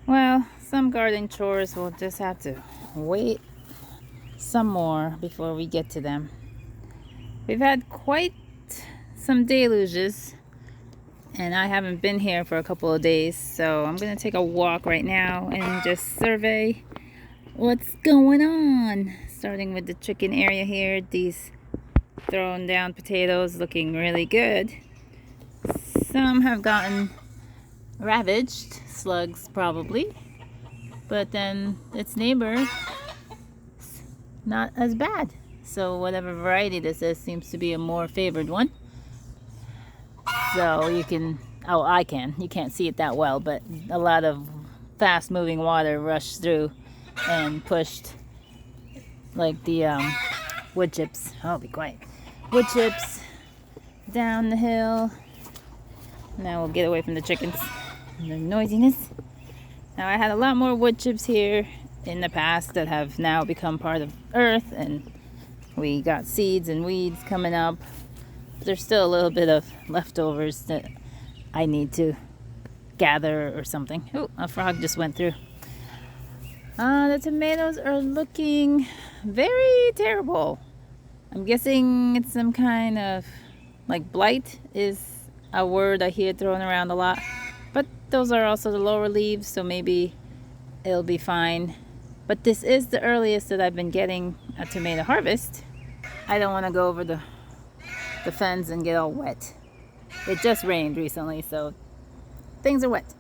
Well, some garden chores will just have to wait some more before we get to them. We've had quite some deluges, and I haven't been here for a couple of days, so I'm gonna take a walk right now and just survey what's going on. Starting with the chicken area here, these thrown down potatoes looking really good. Some have gotten ravaged, slugs probably, but then its neighbor, not as bad. So whatever variety this is seems to be a more favored one. So you can, oh, I can. You can't see it that well, but a lot of fast moving water rushed through and pushed like the wood chips. Oh, be quiet. Wood chips down the hill. Now we'll get away from the chickens and their noisiness. Now I had a lot more wood chips here in the past that have now become part of earth, and we got seeds and weeds coming up. There's still a little bit of leftovers that I need to gather or something. Oh, a frog just went through. The tomatoes are looking very terrible. I'm guessing it's some kind of, like, blight is a word I hear thrown around a lot. But those are also the lower leaves, so maybe it'll be fine. But this is the earliest that I've been getting a tomato harvest. I don't want to go over the fence and get all wet. It just rained recently, so things are wet.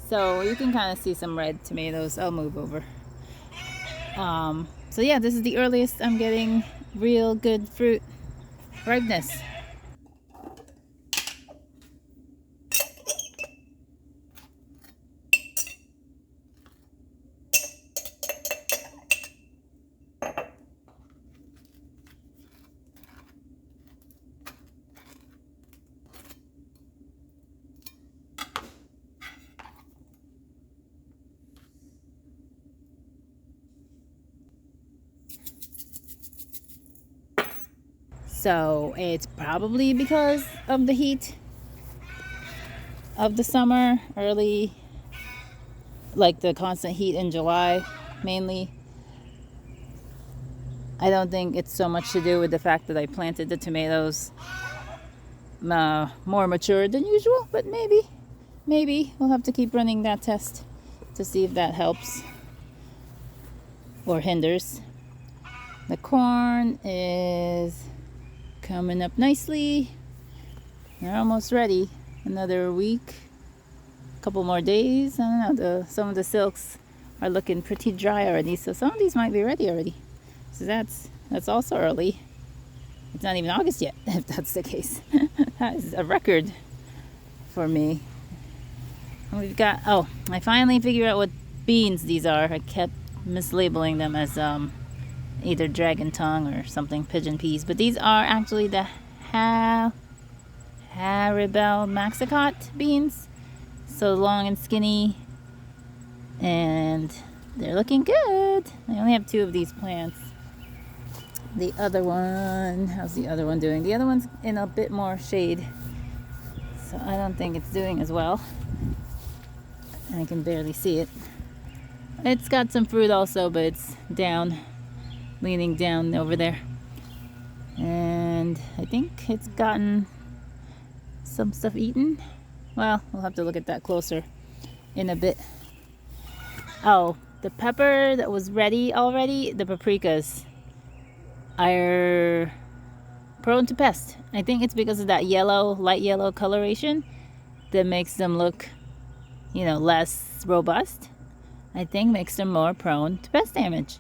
So you can kind of see some red tomatoes. I'll move over. So yeah, this is the earliest I'm getting real good fruit ripeness. So it's probably because of the heat of the summer, early, like the constant heat in July mainly. I don't think it's so much to do with the fact that I planted the tomatoes more mature than usual, but maybe we'll have to keep running that test to see if that helps or hinders. The corn is coming up nicely. They're almost ready. Another week, a couple more days. I don't know. Some of the silks are looking pretty dry already, so some of these might be ready already. So that's also early. It's not even August yet, if that's the case. That is a record for me. And we've got, oh, I finally figured out what beans these are. I kept mislabeling them as either dragon tongue or something, pigeon peas, but these are actually the Haribel Maxicot beans. So long and skinny, and they're looking good. I only have 2 of these plants. The other one, how's the other one doing? The other one's in a bit more shade, so I don't think it's doing as well. I can barely see it. It's got some fruit also, but it's down, leaning down over there. And I think it's gotten some stuff eaten. Well, we'll have to look at that closer in a bit. Oh, the pepper that was ready already, the paprikas, are prone to pest. I think it's because of that yellow, light yellow coloration that makes them look, less robust. I think makes them more prone to pest damage.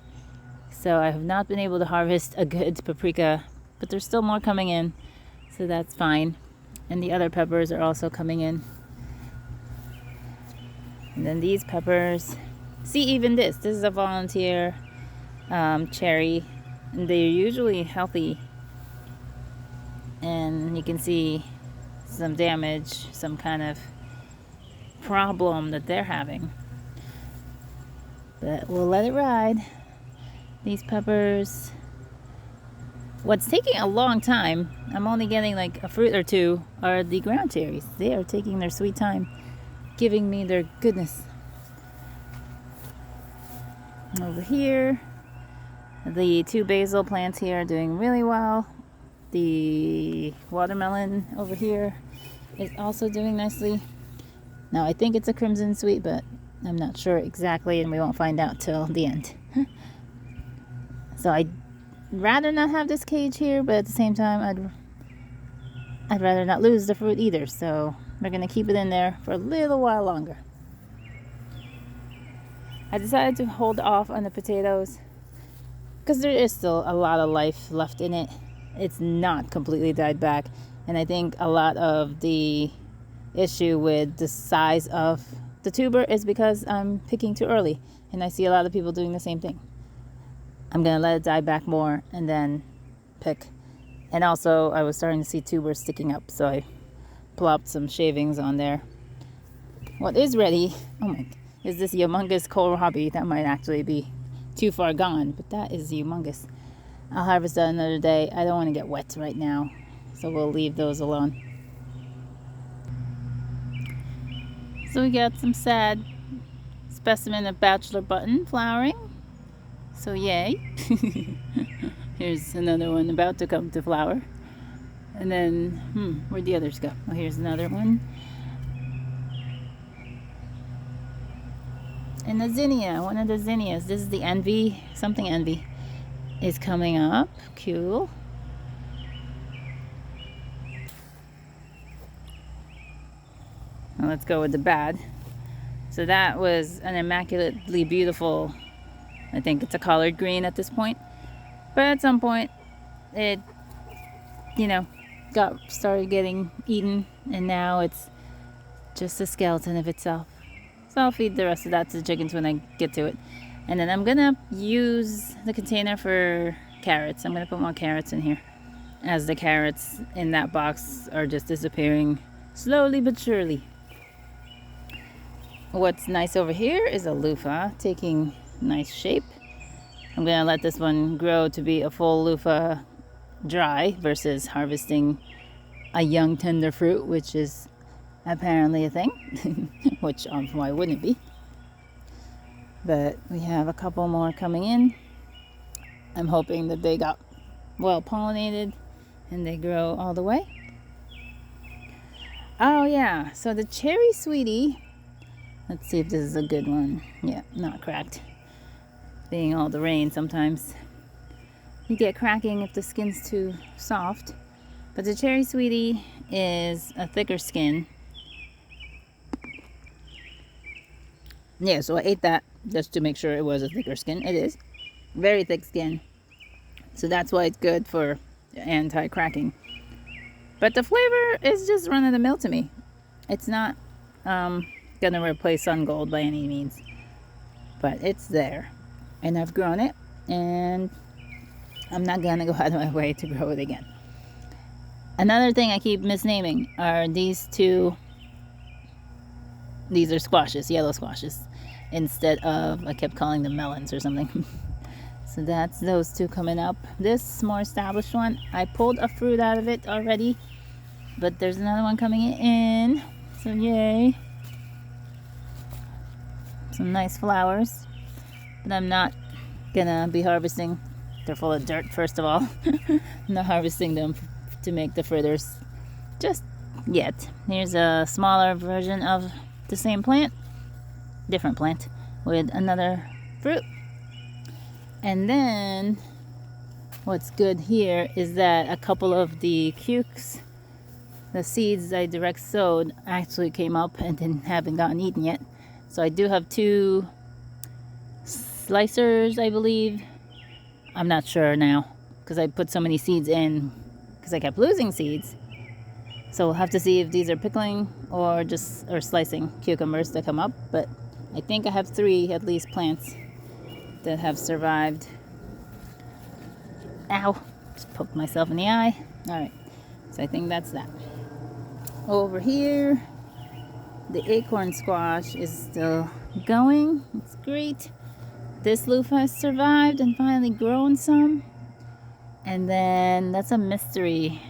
So I have not been able to harvest a good paprika, but there's still more coming in, so that's fine. And the other peppers are also coming in. And then these peppers, see, even this is a volunteer cherry, and they're usually healthy. And you can see some damage, some kind of problem that they're having. But we'll let it ride. These peppers, what's taking a long time, I'm only getting like a fruit or 2, are the ground cherries. They are taking their sweet time, giving me their goodness. Over here, the 2 basil plants here are doing really well. The watermelon over here is also doing nicely. Now I think it's a crimson sweet, but I'm not sure exactly, and we won't find out till the end. So I'd rather not have this cage here, but at the same time I'd rather not lose the fruit either, so we're gonna keep it in there for a little while longer. I decided to hold off on the potatoes because there is still a lot of life left in it. It's not completely died back, and I think a lot of the issue with the size of the tuber is because I'm picking too early, and I see a lot of people doing the same thing. I'm gonna let it die back more and then pick. And also I was starting to see tubers sticking up, so I plopped some shavings on there. What is ready, oh my, is this humongous kohlrabi. That might actually be too far gone, but that is humongous. I'll harvest that another day. I don't want to get wet right now, so we'll leave those alone. So we got some sad specimen of bachelor button flowering. So yay. Here's another one about to come to flower. And then, where'd the others go? Oh, here's another one. And the zinnia, one of the zinnias. This is the envy, something envy, is coming up. Cool. Now let's go with the bad. So that was an immaculately beautiful, I think it's a collard green at this point. But at some point, it, started getting eaten, and now it's just a skeleton of itself. So I'll feed the rest of that to the chickens when I get to it. And then I'm gonna use the container for carrots. I'm gonna put more carrots in here, as the carrots in that box are just disappearing slowly but surely. What's nice over here is a loofah taking nice shape. I'm gonna let this one grow to be a full loofah dry versus harvesting a young tender fruit, which is apparently a thing, which why wouldn't it be? But we have a couple more coming in. I'm hoping that they got well pollinated and they grow all the way. Oh yeah, so the cherry sweetie, let's see if this is a good one. Yeah, not cracked. Being all the rain, sometimes you get cracking if the skin's too soft. But the cherry sweetie is a thicker skin. Yeah, so I ate that just to make sure it was a thicker skin. It is. Very thick skin. So that's why it's good for anti-cracking. But the flavor is just run-of-the-mill to me. It's not gonna replace Sun Gold by any means. But it's there. And I've grown it. And I'm not gonna go out of my way to grow it again. Another thing I keep misnaming are these two. These are squashes, yellow squashes, instead of, I kept calling them melons or something. So that's those two coming up. This more established one, I pulled a fruit out of it already, but there's another one coming in, so yay. Some nice flowers, but I'm not gonna be harvesting. They're full of dirt, first of all. I'm not harvesting them to make the fritters just yet. Here's a smaller version of the same plant, different plant, with another fruit. And then what's good here is that a couple of the cukes, the seeds I direct sowed, actually came up and haven't gotten eaten yet. So I do have 2 slicers, I believe. I'm not sure now because I put so many seeds in because I kept losing seeds. So we'll have to see if these are pickling or slicing cucumbers that come up. But I think I have 3 at least plants that have survived. Ow! Just poked myself in the eye. Alright, so I think that's that. Over here, the acorn squash is still going. It's great. This loofah has survived and finally grown some. And then that's a mystery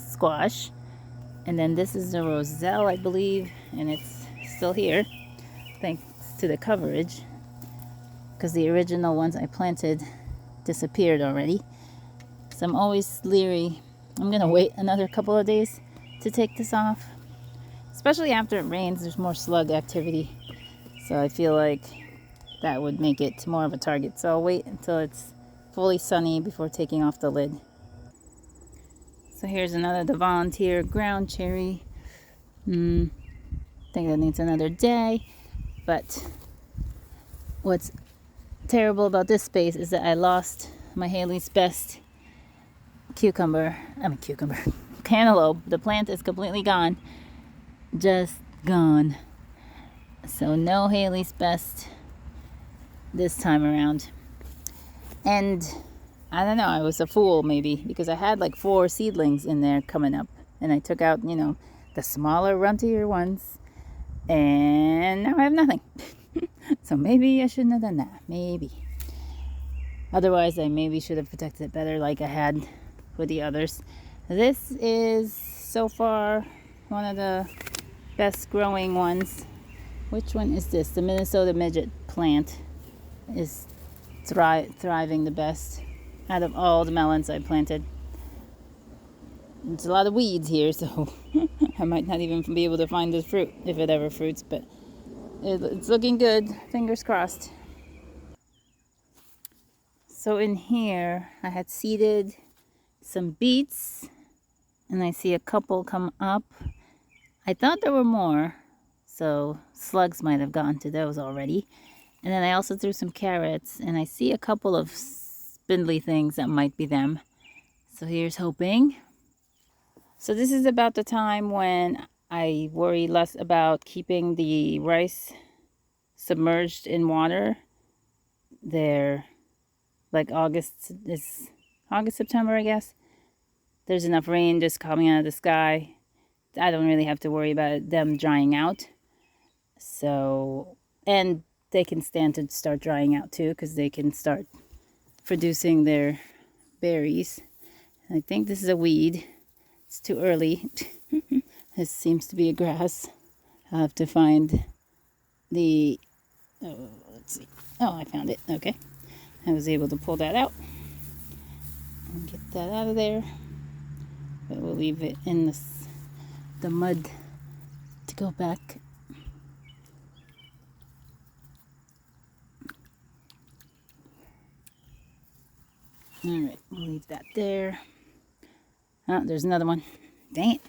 squash. And then this is a roselle, I believe, and it's still here thanks to the coverage. because the original ones I planted disappeared already. So I'm always leery. I'm gonna wait another couple of days to take this off. Especially after it rains, there's more slug activity. So I feel like that would make it more of a target. So I'll wait until it's fully sunny before taking off the lid. So here's another the volunteer ground cherry. I think that needs another day. But what's terrible about this space is that I lost my Haley's Best cantaloupe. The plant is completely gone. Just gone. So no Haley's Best this time around. And I don't know, I was a fool maybe, because I had like 4 seedlings in there coming up. And I took out, the smaller, runtier ones. And now I have nothing. So maybe I shouldn't have done that. Maybe. Otherwise, I maybe should have protected it better like I had with the others. This is so far one of the best growing ones. Which one is this? The Minnesota midget plant is thriving the best out of all the melons I planted. There's a lot of weeds here, so I might not even be able to find the fruit if it ever fruits, but it's looking good. Fingers crossed. So in here, I had seeded some beets, and I see a couple come up. I thought there were more, so slugs might have gotten to those already. And then I also threw some carrots, and I see a couple of spindly things that might be them. So here's hoping. So this is about the time when I worry less about keeping the rice submerged in water. They're like September, I guess. There's enough rain just coming out of the sky. I don't really have to worry about them drying out. So, and they can stand to start drying out too, because they can start producing their berries. I think this is a weed. It's too early. This seems to be a grass. I'll have to find the... Oh, let's see. Oh, I found it. Okay. I was able to pull that out and get that out of there. But we'll leave it in the mud to go back. Alright, we'll leave that there. Oh, there's another one. Dang it.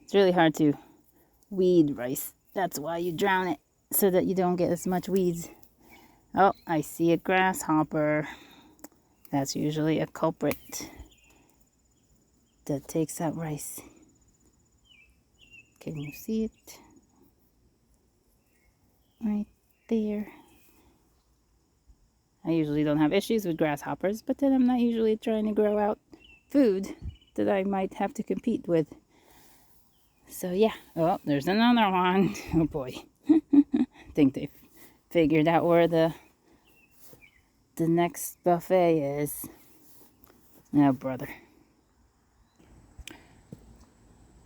It's really hard to weed rice. That's why you drown it, so that you don't get as much weeds. Oh, I see a grasshopper. That's usually a culprit that takes out rice. Can you see it? Right there. I usually don't have issues with grasshoppers, but then I'm not usually trying to grow out food that I might have to compete with. So yeah. Oh, there's another one. Oh boy. I think they've figured out where the next buffet is. Oh, brother.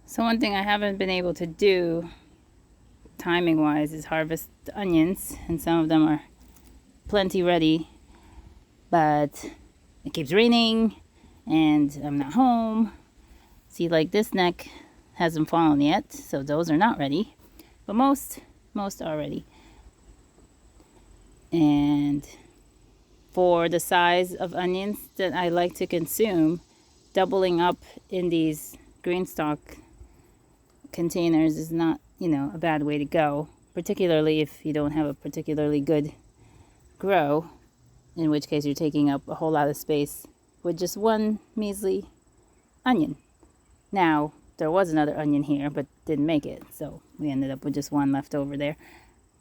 So one thing I haven't been able to do timing wise is harvest onions, and some of them are plenty ready, but it keeps raining and I'm not home. See, like this neck hasn't fallen yet, so those are not ready, but most are ready. And for the size of onions that I like to consume, doubling up in these green stock containers is not, a bad way to go, particularly if you don't have a particularly good grow, in which case you're taking up a whole lot of space with just one measly onion. Now, there was another onion here, but didn't make it, so we ended up with just one left over there.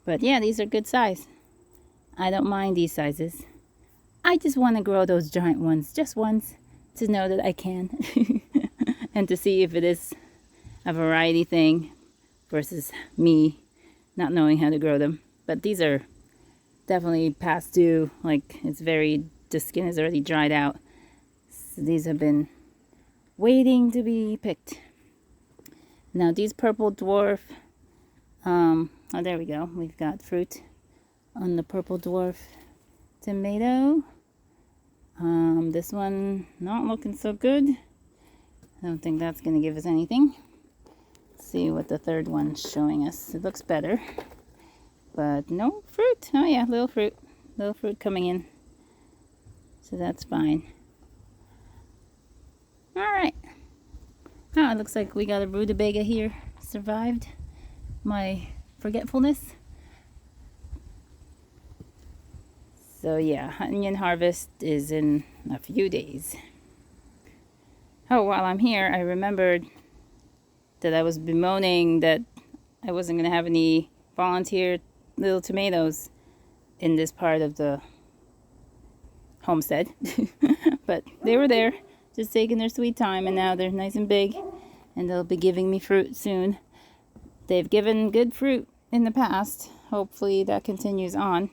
But yeah, these are good size. I don't mind these sizes. I just want to grow those giant ones just once to know that I can. And to see if it is a variety thing versus me not knowing how to grow them. But these are definitely past due. Like, the skin is already dried out. So these have been waiting to be picked. Now these purple dwarf, oh, there we go. We've got fruit on the purple dwarf tomato. This one not looking so good. I don't think that's going to give us anything. Let's see what the third one's showing us. It looks better, but no fruit. Oh yeah, little fruit coming in. So that's fine. All right. Oh, it looks like we got a rutabaga here. Survived my forgetfulness. So yeah, onion harvest is in a few days. Oh, while I'm here, I remembered that I was bemoaning that I wasn't going to have any volunteer little tomatoes in this part of the homestead. But they were there, just taking their sweet time, and now they're nice and big, and they'll be giving me fruit soon. They've given good fruit in the past. Hopefully that continues on.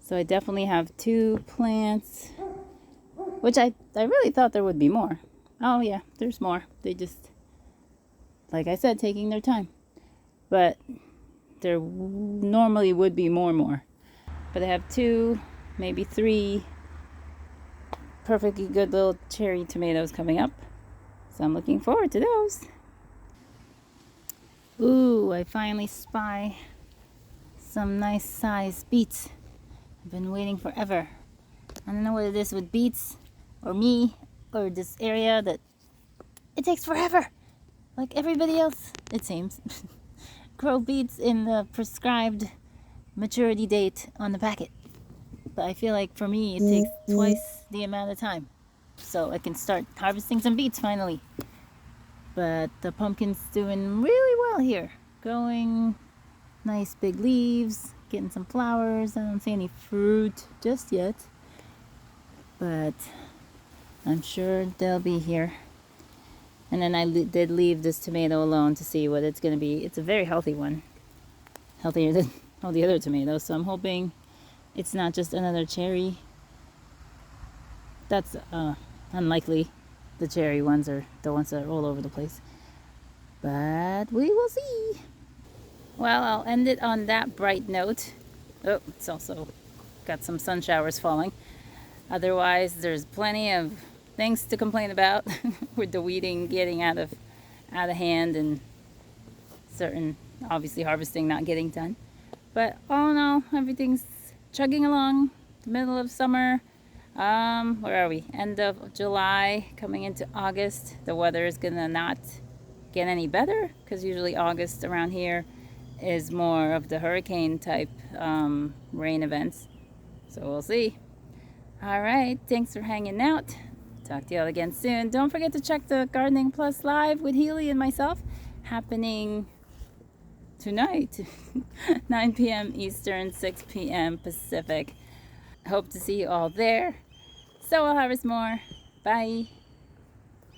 So I definitely have 2 plants, which I really thought there would be more. Oh yeah, there's more. They just, like I said, taking their time. But there normally would be more. But I have 2, maybe 3 perfectly good little cherry tomatoes coming up. So I'm looking forward to those. Ooh, I finally spy some nice sized beets. I've been waiting forever. I don't know what it is with beets or me or this area that it takes forever. Like everybody else, it seems. Grow beets in the prescribed maturity date on the packet. But I feel like for me, it takes twice the amount of time. So I can start harvesting some beets finally. But the pumpkin's doing really well here. Growing nice big leaves, getting some flowers. I don't see any fruit just yet. But I'm sure they'll be here. And then I did leave this tomato alone to see what it's going to be. It's a very healthy one. Healthier than all the other tomatoes. So I'm hoping it's not just another cherry. That's unlikely. The cherry ones are the ones that are all over the place. But we will see. Well, I'll end it on that bright note. Oh, it's also got some sun showers falling. Otherwise, there's plenty of things to complain about with the weeding getting out of hand and certain, obviously, harvesting not getting done. But all in all, everything's chugging along. The middle of summer. Where are we? End of July, coming into August. The weather is gonna not get any better because usually August around here is more of the hurricane type rain events. So we'll see. All right, thanks for hanging out. Talk to y'all again soon. Don't forget to check the Gardening Plus Live with Healy and myself, happening tonight, 9 p.m. Eastern, 6 p.m. Pacific. Hope to see you all there. So I'll harvest more. Bye.